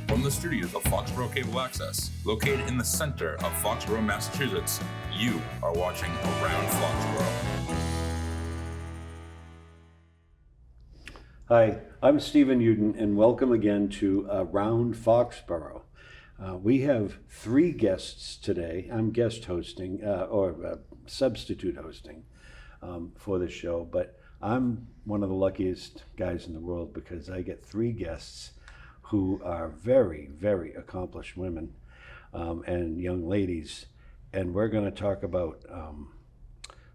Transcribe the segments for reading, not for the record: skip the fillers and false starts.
From the studios of Foxboro Cable Access, located in the center of Foxborough, Massachusetts, you are watching Around Foxborough. Hi, I'm Stephen Uden, and welcome again to Around Foxborough. We have three guests today. I'm guest hosting, or substitute hosting for the show, but I'm one of the luckiest guys in the world because I get three guests who are very, very accomplished women and young ladies, and we're going to talk about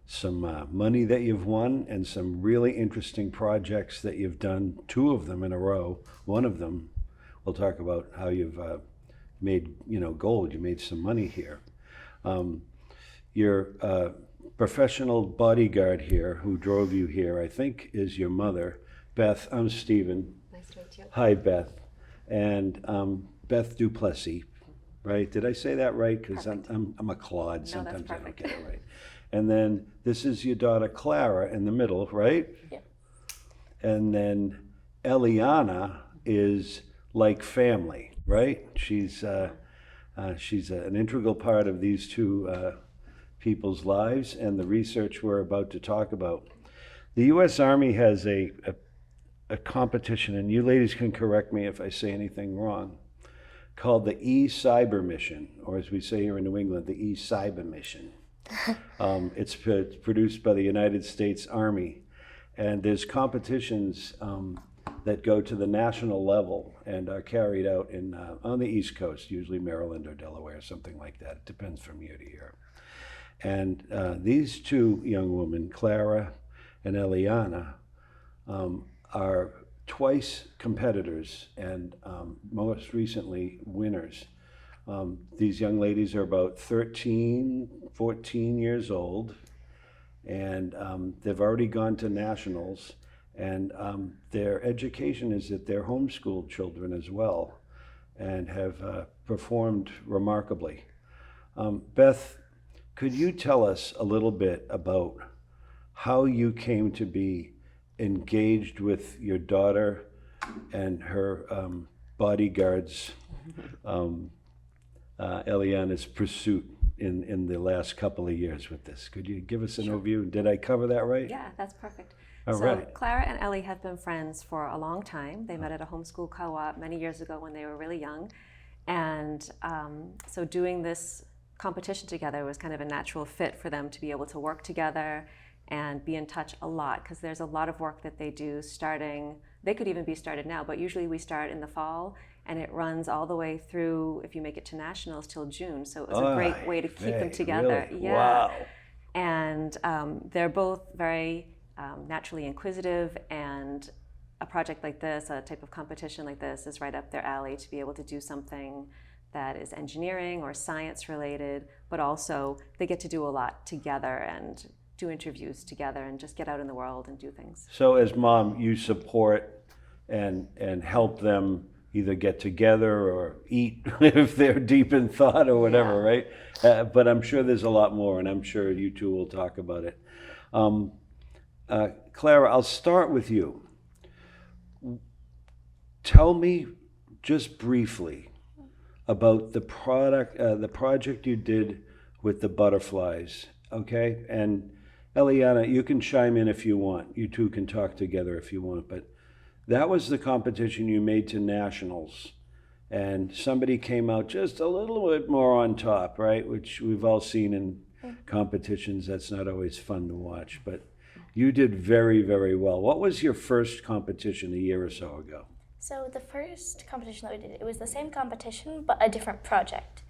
some money that you've won and some really interesting projects that you've done, two of them in a row. One of them, we'll talk about how you've made, gold. You made some money here. Your professional bodyguard here who drove you here, I think, is your mother, Beth. I'm Stephen. Nice to meet you. Hi, Beth. And Beth Duplessis, right? Did I say that right? Because I'm a clod. Sometimes I don't get it right. And then this is your daughter Clara in the middle, right? Yep. And then Eliana is like family, right? She's an integral part of these two people's lives and the research we're about to talk about. The U.S. Army has a competition, and you ladies can correct me if I say anything wrong, called the eCybermission, or as we say here in New England, the eCybermission. It's produced by the United States Army, and there's competitions that go to the national level and are carried out on the East Coast, usually Maryland or Delaware, something like that. It depends from year to year. And these two young women, Clara and Eliana, are twice competitors and most recently winners. These young ladies are about 13, 14 years old, and they've already gone to nationals, and their education is that they're homeschooled children as well and have performed remarkably. Beth, could you tell us a little bit about how you came to be engaged with your daughter and her bodyguard's Eliana's pursuit in the last couple of years with this? Could you give us an overview? Did I cover that right? Yeah, that's perfect. All right. Clara and Ellie have been friends for a long time. They met at a homeschool co-op many years ago when they were really young. And so doing this competition together was kind of a natural fit for them to be able to work together and be in touch a lot, because there's a lot of work that they do starting, they could even be started now, but usually we start in the fall and it runs all the way through, if you make it to nationals, till June. So it was a great way to keep them together. Really? Yeah. Wow. And they're both very naturally inquisitive, and a project like this, a type of competition like this, is right up their alley to be able to do something that is engineering or science related, but also they get to do a lot together and do interviews together and just get out in the world and do things. So as mom, you support and help them either get together or eat if they're deep in thought or whatever, right? But I'm sure there's a lot more, and I'm sure you two will talk about it. Clara, I'll start with you. Tell me just briefly about the project you did with the butterflies, okay? And Eliana, you can chime in if you want. You two can talk together if you want, but that was the competition you made to nationals, and somebody came out just a little bit more on top, right? Which we've all seen in competitions. That's not always fun to watch, but you did very, very well. What was your first competition a year or so ago? So the first competition that we did, it was the same competition, but a different project.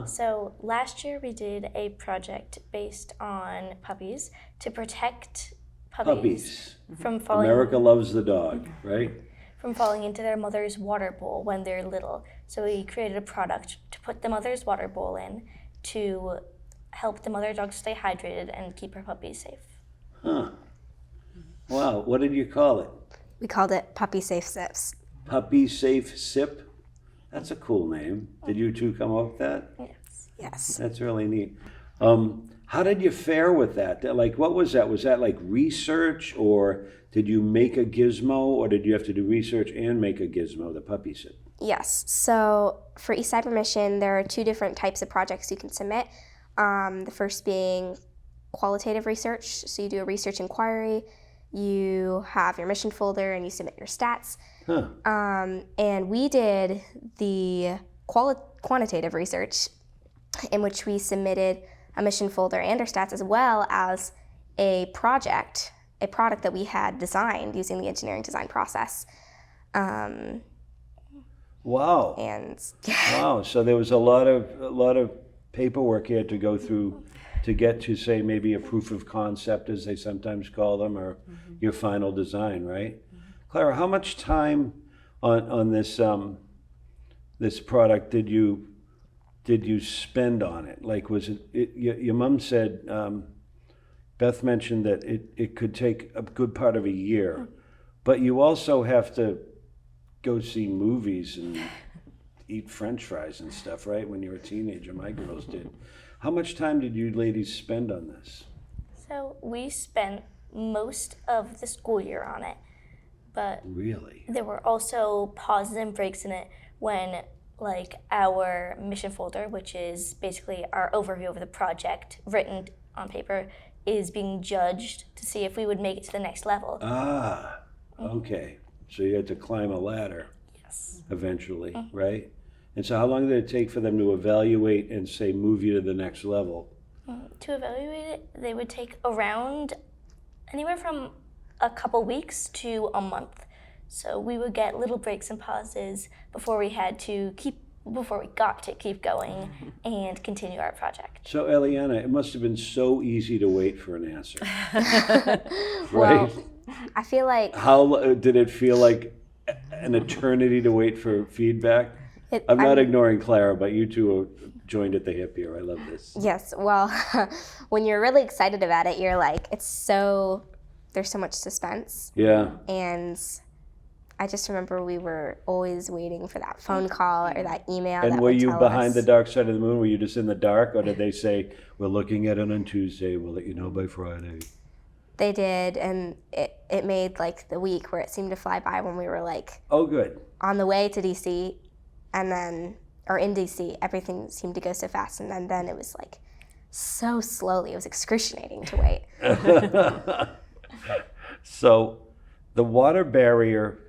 So last year we did a project based on puppies to protect puppies from falling. America loves the dog, right? From falling into their mother's water bowl when they're little. So we created a product to put the mother's water bowl in to help the mother dog stay hydrated and keep her puppies safe. Huh. Wow, what did you call it? We called it Puppy Safe Sips. Puppy Safe Sip? That's a cool name. Did you two come up with that? Yes. Yes. That's really neat. How did you fare with that? Like, what was that? Was that like research, or did you make a gizmo, or did you have to do research and make a gizmo, the puppy sit? Yes. So for eCybermission, there are 2 different types of projects you can submit. The first being qualitative research. So you do a research inquiry, you have your mission folder, and you submit your stats. Huh. And we did the quantitative research, in which we submitted a mission folder and our stats, as well as a product that we had designed using the engineering design process. Wow. And Wow. So there was a lot of paperwork you had to go through to get to, say, maybe a proof of concept, as they sometimes call them, or your final design, right? Clara, how much time on this this product did you spend on it? Like, was it your mom said, Beth mentioned that it could take a good part of a year, but you also have to go see movies and eat French fries and stuff, right? When you're a teenager, my girls did. How much time did you ladies spend on this? So we spent most of the school year on it, but Really? there were also pauses and breaks in it when, like, our mission folder, which is basically our overview of the project written on paper, is being judged to see if we would make it to the next level. Ah, okay. So you had to climb a ladder. Yes. Eventually, right? And so how long did it take for them to evaluate and say, move you to the next level? To evaluate it, they would take around anywhere from a couple weeks to a month. So we would get little breaks and pauses before we got to keep going and continue our project. So Eliana, it must have been so easy to wait for an answer, right? well, I feel like How did it feel like an eternity to wait for feedback? I'm not ignoring Clara, but you two joined at the hip here. I love this. Yes, well, when you're really excited about it, you're like, there's so much suspense. Yeah. And I just remember we were always waiting for that phone call or that email. And that were would you tell behind us. the dark side of the moon? Were you just in the dark, or did they say, we're looking at it on Tuesday, we'll let you know by Friday? They did, and it made like the week where it seemed to fly by when we were like Oh, good. on the way to DC, and then, or in DC, everything seemed to go so fast, and then it was like so slowly. It was excruciating to wait. So the water barrier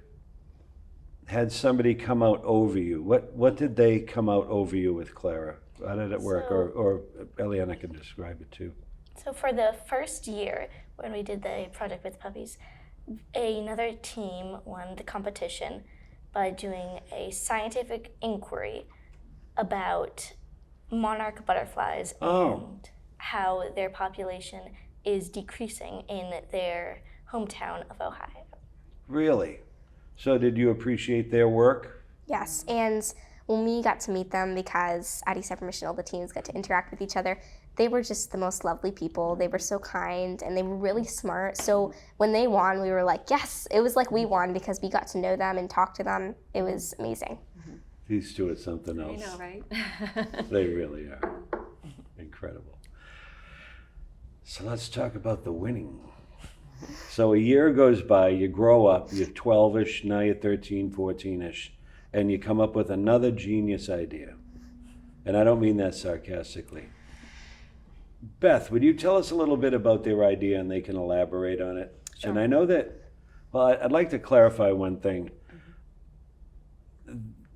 had somebody come out over you. What did they come out over you with, Clara? How did it work? So- Or Eliana can describe it too. So for the first year, when we did the project with puppies, another team won the competition by doing a scientific inquiry about monarch butterflies and how their population is decreasing in their hometown of Ohio. Really? So did you appreciate their work? Yes, and when we got to meet them, because at eCybermission all the teams got to interact with each other, they were just the most lovely people. They were so kind, and they were really smart. So when they won, we were like, yes, it was like we won because we got to know them and talk to them. It was amazing. These two are something else. I know, right? They really are. Incredible. So let's talk about the winning. So a year goes by, you grow up, you're 12-ish, now you're 13, 14-ish, and you come up with another genius idea. And I don't mean that sarcastically. Beth, would you tell us a little bit about their idea, and they can elaborate on it? Sure. And I know that, well, I'd like to clarify one thing.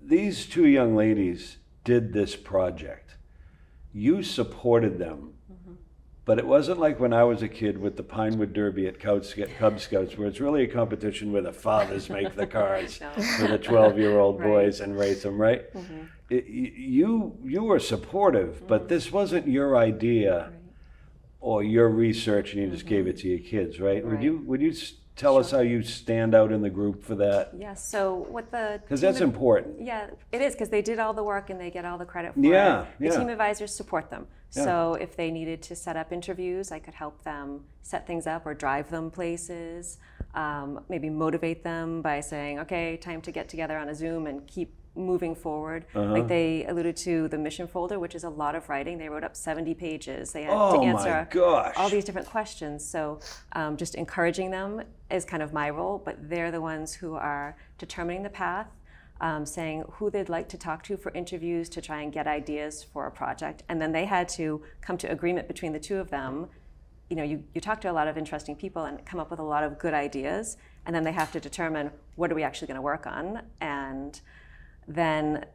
These two young ladies did this project. You supported them. But it wasn't like when I was a kid with the Pinewood Derby at Cub Scouts, where it's really a competition where the fathers make the cars for the 12-year-old boys and race them, right? You were supportive, but this wasn't your idea or your research, and you just gave it to your kids, right? Would you tell us how you stand out in the group for that? Yes. So what the Because that's important. Yeah, it is, because they did all the work and they get all the credit for Yeah, it. The yeah. team advisors support them. Yeah. So if they needed to set up interviews, I could help them set things up or drive them places, maybe motivate them by saying, okay, time to get together on a Zoom and keep moving forward. Like they alluded to the mission folder, which is a lot of writing. They wrote up 70 pages. They had to answer all these different questions. So just encouraging them is kind of my role, but they're the ones who are determining the path, saying who they'd like to talk to for interviews to try and get ideas for a project. And then they had to come to agreement between the two of them. You know, you talk to a lot of interesting people and come up with a lot of good ideas, and then they have to determine what are we actually going to work on, and then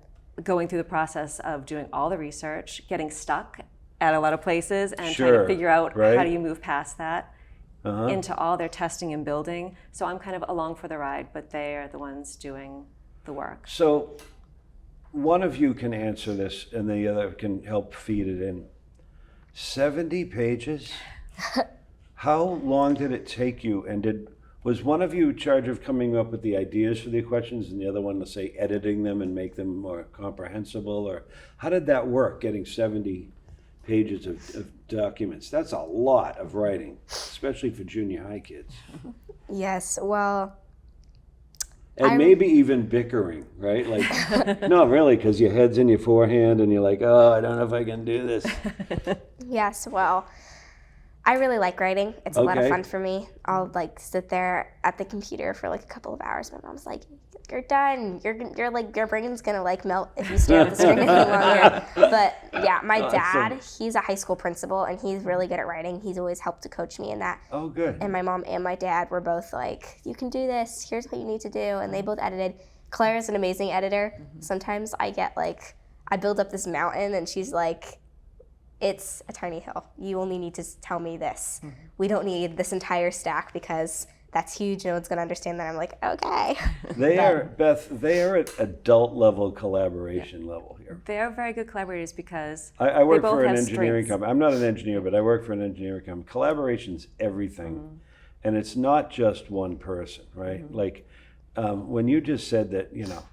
going through the process of doing all the research, getting stuck at a lot of places, and trying to figure out how do you move past that into all their testing and building. So I'm kind of along for the ride, but they are the ones doing the work. So one of you can answer this, and the other can help feed it in. 70 pages? How long did it take you, and was one of you in charge of coming up with the ideas for the questions and the other one, let's say, editing them and make them more comprehensible? Or how did that work, getting 70 pages of documents? That's a lot of writing, especially for junior high kids. Yes, well... And maybe even bickering, right? Like, no, really, because your head's in your forehand and you're like, oh, I don't know if I can do this. Yes, well... I really like writing. It's a lot of fun for me. I'll like sit there at the computer for like a couple of hours. My mom's like, "You're done. You're like your brain's gonna like melt if you stare at the screen any longer." But yeah, my dad, he's a high school principal and he's really good at writing. He's always helped to coach me in that. Oh, good. And my mom and my dad were both like, "You can do this. Here's what you need to do." And they both edited. Claire is an amazing editor. Sometimes I build up this mountain and she's like, it's a tiny hill. You only need to tell me this. We don't need this entire stack because that's huge. No one's going to understand that. I'm like, okay. They are, Beth, they are at adult level collaboration level here. They are very good collaborators because I work they both for an have engineering strengths. company. I'm not an engineer, but I work for an engineering company. Collaboration's everything. And it's not just one person, right? Like when you just said that, you know,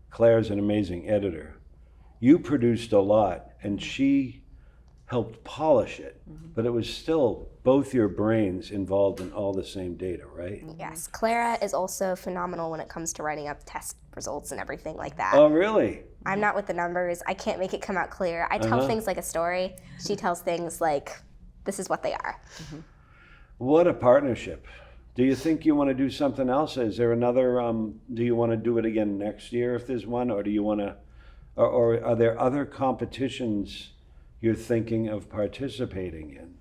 Claire's an amazing editor, you produced a lot and she helped polish it, but it was still both your brains involved in all the same data, right? Yes, Clara is also phenomenal when it comes to writing up test results and everything like that. Oh, really? I'm not with the numbers. I can't make it come out clear. I tell things like a story. She tells things like, this is what they are. What a partnership. Do you think you want to do something else? Is there another, do you want to do it again next year if there's one, or do you want to, or are there other competitions you're thinking of participating in?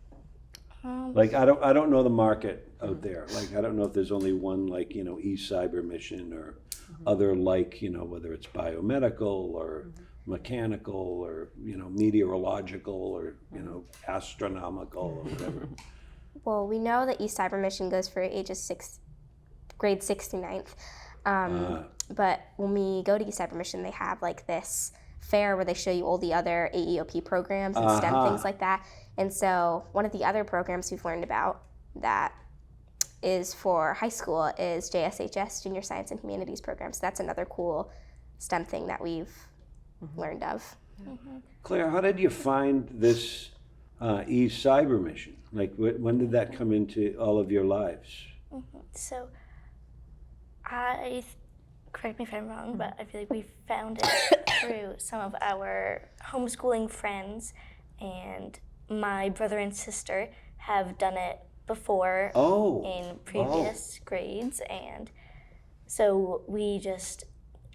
Like, I don't know the market out there. Like, I don't know if there's only one, like, you know, eCybermission or other, like, you know, whether it's biomedical or mechanical or, you know, meteorological or, you know, astronomical or whatever. Well, we know that eCybermission goes for ages grade 6 to 9th. But when we go to eCybermission, they have like this fair where they show you all the other AEOP programs and STEM things like that. And so one of the other programs we've learned about that is for high school is JSHS, Junior Science and Humanities Program. So that's another cool STEM thing that we've learned of. Claire, how did you find this eCybermission? Like, when did that come into all of your lives? So correct me if I'm wrong, but I feel like we found it through some of our homeschooling friends, and my brother and sister have done it before in previous grades, and so we just,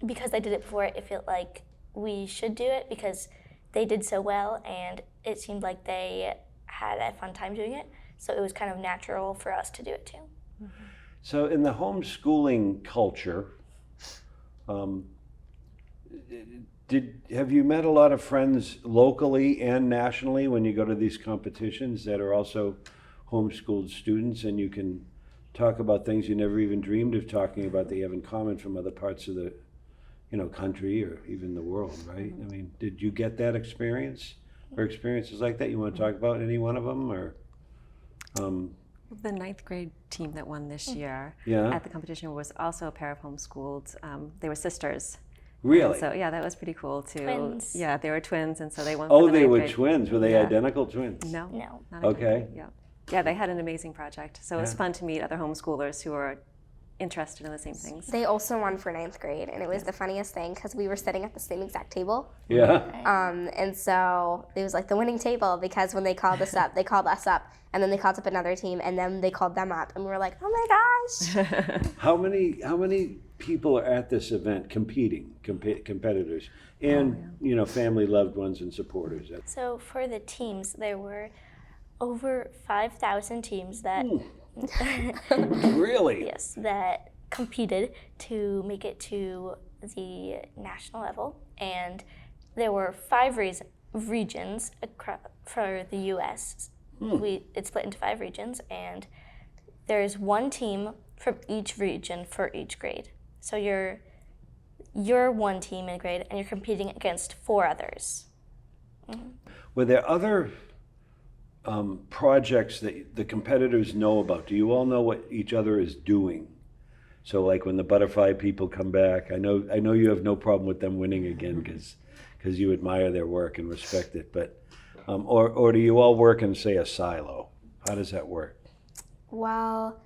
because they did it before, it felt like we should do it because they did so well, and it seemed like they had a fun time doing it, so it was kind of natural for us to do it too. So in the homeschooling culture, have you met a lot of friends locally and nationally when you go to these competitions that are also homeschooled students, and you can talk about things you never even dreamed of talking about that you have in common from other parts of the, you know, country or even the world, right? I mean, did you get that experience or experiences like that? You want to talk about any one of them, or? The 9th grade team that won this year at the competition was also a pair of homeschooled. They were sisters. Really? And so yeah, that was pretty cool too. Twins. Yeah, they were twins, and so they won. Oh, for the they 9th were grade. twins. Were they identical twins? No. No. Not Okay. identical. Yeah. Yeah, they had an amazing project. So it was fun to meet other homeschoolers who are interested in the same things. They also won for 9th grade, and it was the funniest thing because we were sitting at the same exact table. Yeah. And so it was like the winning table because when they called us up, they called us up, and then they called up another team, and then they called them up, and we were like, oh my gosh. How many people are at this event competing, competitors, and family, loved ones, and supporters? So for the teams, there were over 5,000 teams that Really? yes, that competed to make it to the national level, and there were 5 regions for the U.S. It's split into 5 regions, and there's 1 team from each region for each grade. So you're 1 team in a grade, and you're competing against 4 others. Were there other projects that the competitors know about? Do you all know what each other is doing? So like when the butterfly people come back, I know you have no problem with them winning again because you admire their work and respect it, but or do you all work in, say, a silo? How does that work? Well,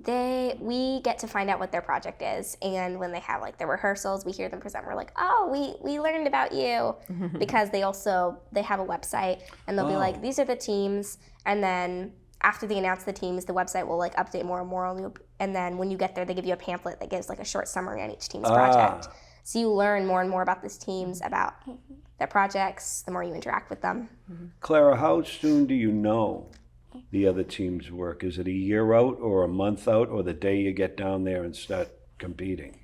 we get to find out what their project is, and when they have like their rehearsals, we hear them present. We're like, oh, we learned about you, because they have a website, and they'll be like, these are the teams, and then after they announce the teams, the website will like update more and more, and then when you get there, they give you a pamphlet that gives like a short summary on each team's project. So you learn more and more about these teams, about their projects, the more you interact with them. Clara, how soon do you know the other team's work? Is it a year out or a month out or the day you get down there and start competing,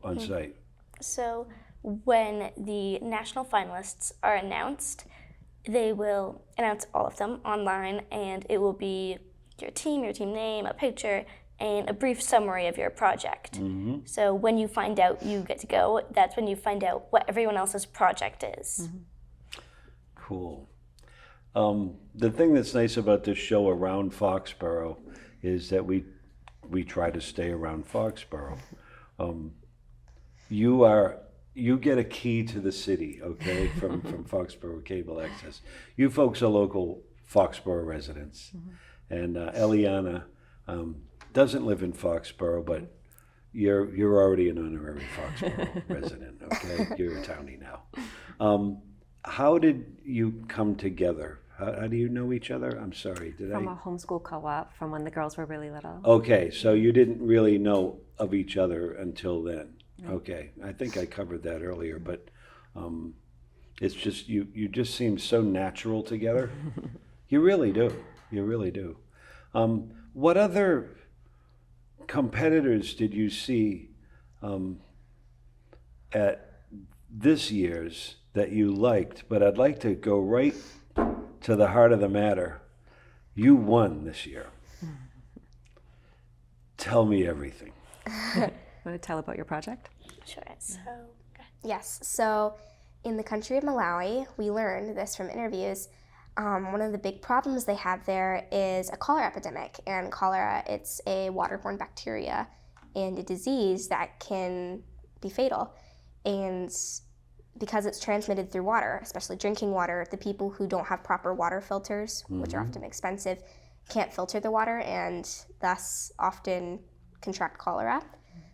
on site? So when the national finalists are announced, they will announce all of them online, and it will be your team name, a picture, and a brief summary of your project. So when you find out you get to go, that's when you find out what everyone else's project is. Cool. The thing that's nice about this show around Foxborough is that we try to stay around Foxborough. You get a key to the city, okay, from Foxboro Cable Access. You folks are local Foxborough residents, and Eliana doesn't live in Foxborough, but you're already an honorary Foxborough resident, okay? You're a townie now. How did you come together? How do you know each other? I'm sorry, From a homeschool co-op from when the girls were really little. Okay, so you didn't really know of each other until then. Okay, I think I covered that earlier, but it's just, you just seem so natural together. You really do. You really do. What other competitors did you see at this year's that you liked? But I'd like to go right to the heart of the matter. You won this year. Tell me everything. Want to tell about your project? Sure. So, Yes. So in the country of Malawi, we learned this from interviews. One of the big problems they have there is a cholera epidemic. And cholera, it's a waterborne bacteria and a disease that can be fatal. And because it's transmitted through water, especially drinking water, the people who don't have proper water filters, which are often expensive, can't filter the water and thus often contract cholera.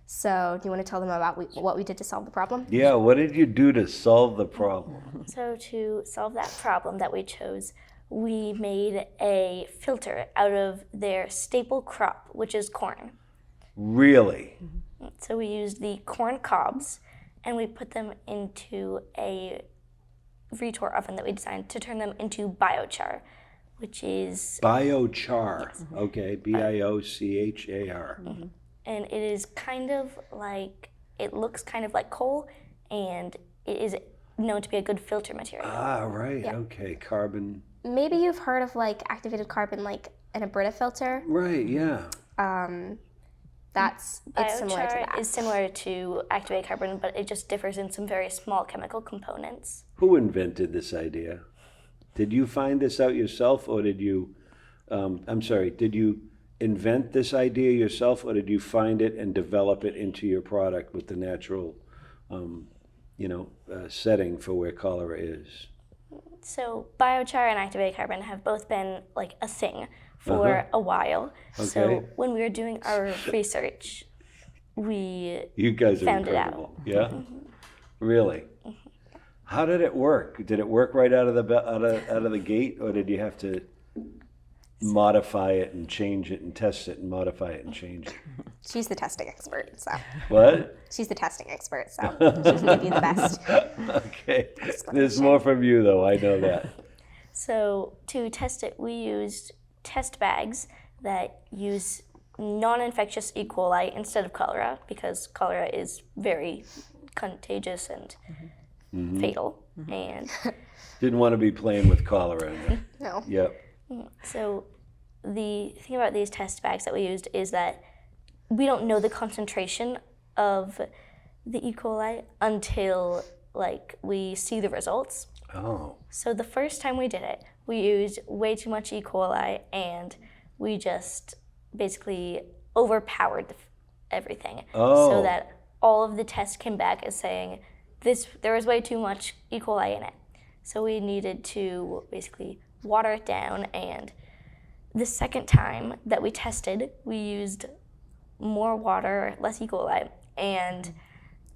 So do you want to tell them about what we did to solve the problem? Yeah, what did you do to solve the problem? So to solve that problem that we chose, we made a filter out of their staple crop, which is corn. Really? So we used the corn cobs, and we put them into a retort oven that we designed to turn them into biochar, which is... Biochar. Yes. Okay, BIOCHAR. And it is kind of like, it looks kind of like coal, and it is known to be a good filter material. Ah, right, okay, carbon. Maybe you've heard of like activated carbon, like in a Brita filter. Right, yeah. It's similar to that. Biochar is similar to activated carbon, but it just differs in some very small chemical components. Who invented this idea? Did you find this out yourself, or did you, did you invent this idea yourself, or did you find it and develop it into your product with the natural, setting for where cholera is? So biochar and activated carbon have both been like a thing for a while. Okay. So when we were doing our research, You guys are found it incredible. out. Yeah? Really? How did it work? Did it work right out of the gate, or did you have to modify it and change it and test it and modify it and change it? She's the testing expert, so. What? She's the testing expert, so she can give you the best. Okay. There's more from you, though. I know that. So to test it, we used test bags that use non-infectious E. coli instead of cholera, because cholera is very contagious and fatal. And Didn't want to be playing with cholera. No. Yep. so the thing about these test bags that we used is that we don't know the concentration of the E. coli until we see the results. Oh. So the first time we did it, we used way too much E. coli, and we just basically overpowered everything. Oh. So that all of the tests came back as saying there was way too much E. coli in it. So we needed to basically water it down, and the second time that we tested, we used more water, less E. coli, and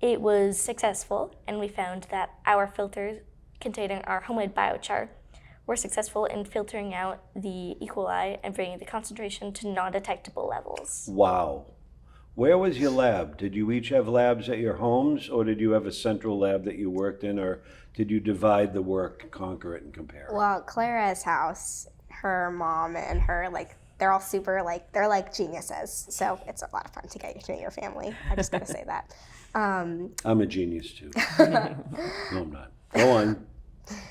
it was successful, and we found that our filters containing our homemade biochar were successful in filtering out the E. coli and bringing the concentration to non-detectable levels. Wow. Where was your lab? Did you each have labs at your homes, or did you have a central lab that you worked in, or did you divide the work, conquer it, and compare it? Well, Clara's house, her mom and her, they're all super, they're geniuses. So it's a lot of fun to get to know your family. I just gotta say that. I'm a genius, too. No, I'm not. Go on.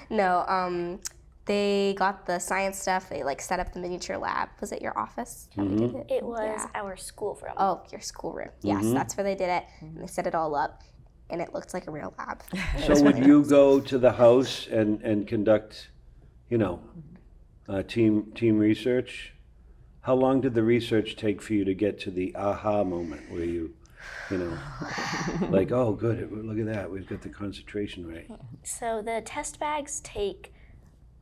No, they got the science stuff. They set up the miniature lab. Was it your office? How they did it? It was our school room. Oh, your schoolroom. Yes, that's where they did it. And they set it all up, and it looked like a real lab. So would you go to the house and conduct, team research? How long did the research take for you to get to the aha moment where you oh, good, look at that, we've got the concentration right? So the test bags take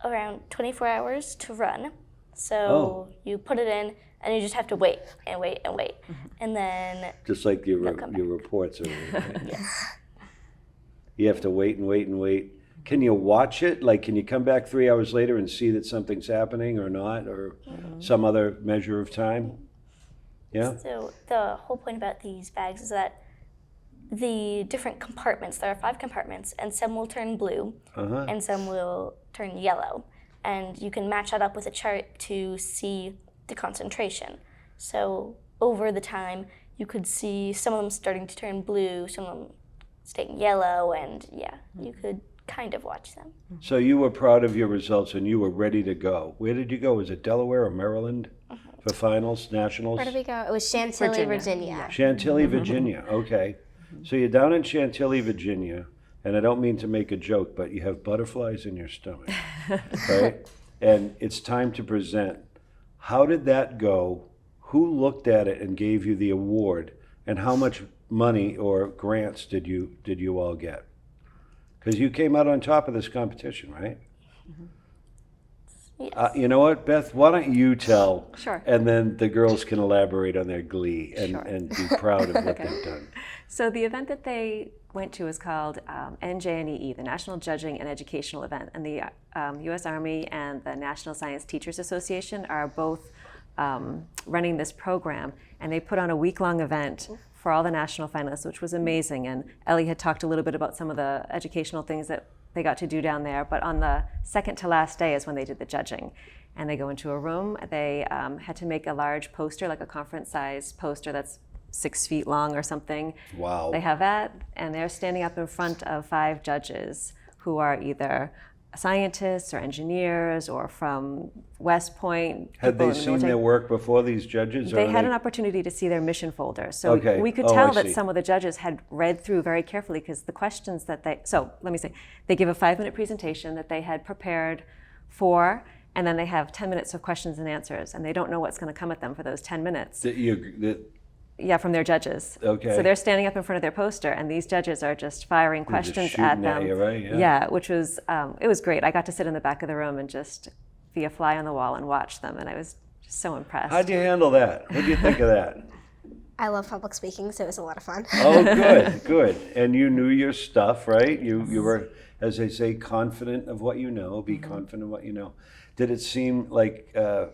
around 24 hours to run. So you put it in, and you just have to wait and wait and wait. And then Just like your come reports are, right? yes. You have to wait and wait and wait. Can you watch it? Can you come back 3 hours later and see that something's happening or not, or some other measure of time? Yeah? So the whole point about these bags is that the different compartments, there are 5 compartments, and some will turn blue and some will turn yellow. And you can match that up with a chart to see the concentration. So over the time, you could see some of them starting to turn blue, some of them staying yellow, and you could kind of watch them. So you were proud of your results and you were ready to go. Where did you go? Was it Delaware or Maryland for finals, nationals? Where did we go? It was Chantilly, Virginia. Chantilly, Virginia. Okay. So you're down in Chantilly, Virginia, and I don't mean to make a joke, but you have butterflies in your stomach, right? And it's time to present. How did that go? Who looked at it and gave you the award? And how much money or grants did you all get? Because you came out on top of this competition, right? Yes. You know what, Beth? Why don't you tell? Sure. And then the girls can elaborate on their glee and, Sure. and be proud of what they've done. So the event that they went to is called NJNEE, the National Judging and Educational Event. And the U.S. Army and the National Science Teachers Association are both running this program. And they put on a week-long event for all the national finalists, which was amazing. And Ellie had talked a little bit about some of the educational things that they got to do down there. But on the second to last day is when they did the judging. And they go into a room. They had to make a large poster, like a conference-sized poster that's 6 feet long or something. Wow. They have that, and they're standing up in front of 5 judges who are either scientists or engineers or from West Point. Had people they in the seen military. their work before, these judges? They or had an opportunity to see their mission folder. So Okay. we could Oh, tell I that see. some of the judges had read through very carefully, because the questions that they give a 5-minute presentation that they had prepared for, and then they have 10 minutes of questions and answers, and they don't know what's going to come at them for those 10 minutes. That From their judges. Okay. So they're standing up in front of their poster, and these judges are just firing questions shooting at at them. you, right? Yeah. Which was it was great. I got to sit in the back of the room and just be a fly on the wall and watch them, and I was Just so impressed. How'd you handle that? What do you think of that? I love public speaking, so it was a lot of fun. Oh, good. And you knew your stuff, right? You were, as they say, confident of what you know. Be confident of what you know. Did it seem like a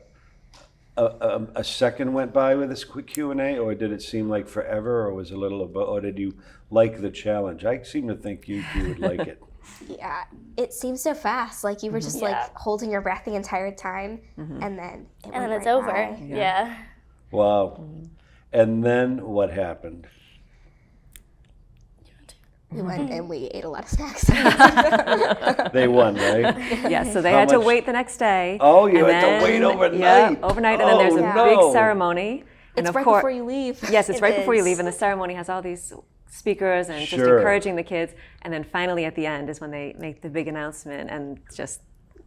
second went by with this quick Q&A, or did it seem like forever, or was it a little about, or did you like the challenge? I seem to think you would like it. Yeah, it seemed so fast. Like you were just like holding your breath the entire time, and then it's over. by. Yeah. Wow. And then what happened? We went and we ate a lot of snacks. They won, right? Yeah, so they How had to much- wait the next day. Oh, you and had to wait overnight. Yeah, overnight, and then there's a Oh, big no. ceremony. And It's of right course, before you leave. yes, it's It right before you is. leave, and the ceremony has all these speakers and just Sure. encouraging the kids. And then finally at the end is when they make the big announcement and just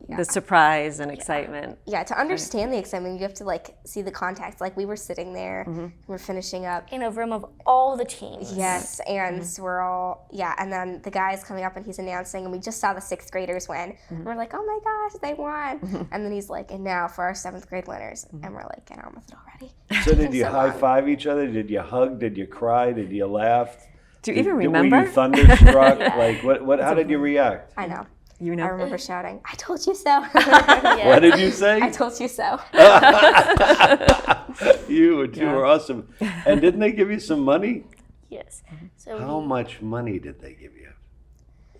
the surprise and excitement. Yeah, to understand the excitement, you have to like see the context. Like we were sitting there, we're finishing up. In a room of all the teams. Yes, and we're all, and then the guy's coming up and he's announcing, and we just saw the 6th graders win. And we're like, oh my gosh, they won. And then he's like, and now for our 7th grade winners. And we're like, get on with it already. So did you So high long. five each other? Did you hug? Did you cry? Did you laugh? Do you even Were remember? you thunderstruck? Like what? How did you react? I know. You I know? remember shouting, I told you so. What did you say? I told you so. You two were awesome. And didn't they give you some money? Yes. So How much money did they give you?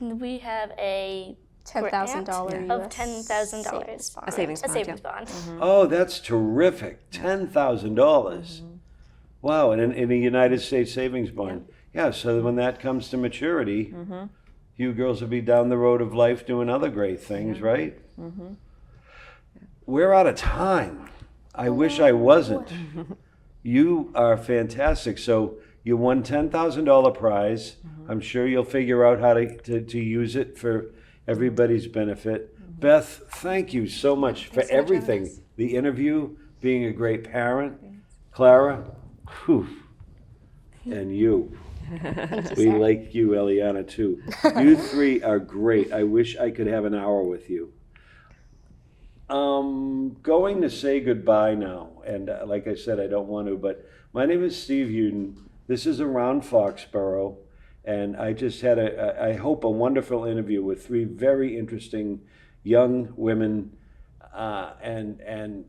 we have a $10,000 grant of US $10,000. A savings A bond, savings yeah. bond. Oh, that's terrific. $10,000. Wow, and in a United States savings bond. Yeah, so when that comes to maturity, you girls will be down the road of life doing other great things, right? We're out of time. I wish I wasn't. You are fantastic. So you won $10,000 prize. I'm sure you'll figure out how to use it for everybody's benefit. Beth, thank you so much for everything. The interview, being a great parent. Clara, whew, and you. We like you, Eliana, too. You three are great. I wish I could have an hour with you. Going to say goodbye now, and like I said, I don't want to, but my name is Steve Uden. This is Around Foxborough, and I just had I hope, a wonderful interview with 3 very interesting young women, and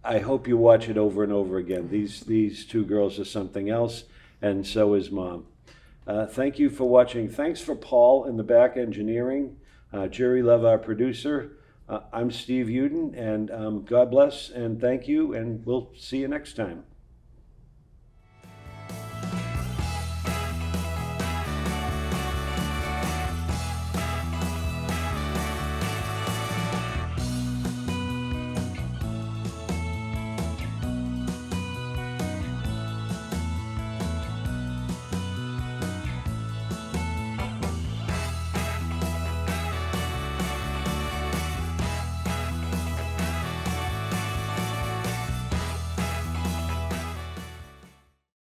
I hope you watch it over and over again. These 2 girls are something else, and so is Mom. Thank you for watching. Thanks for Paul in the back engineering, Jerry Love, our producer. I'm Steve Uden, and God bless, and thank you, and we'll see you next time.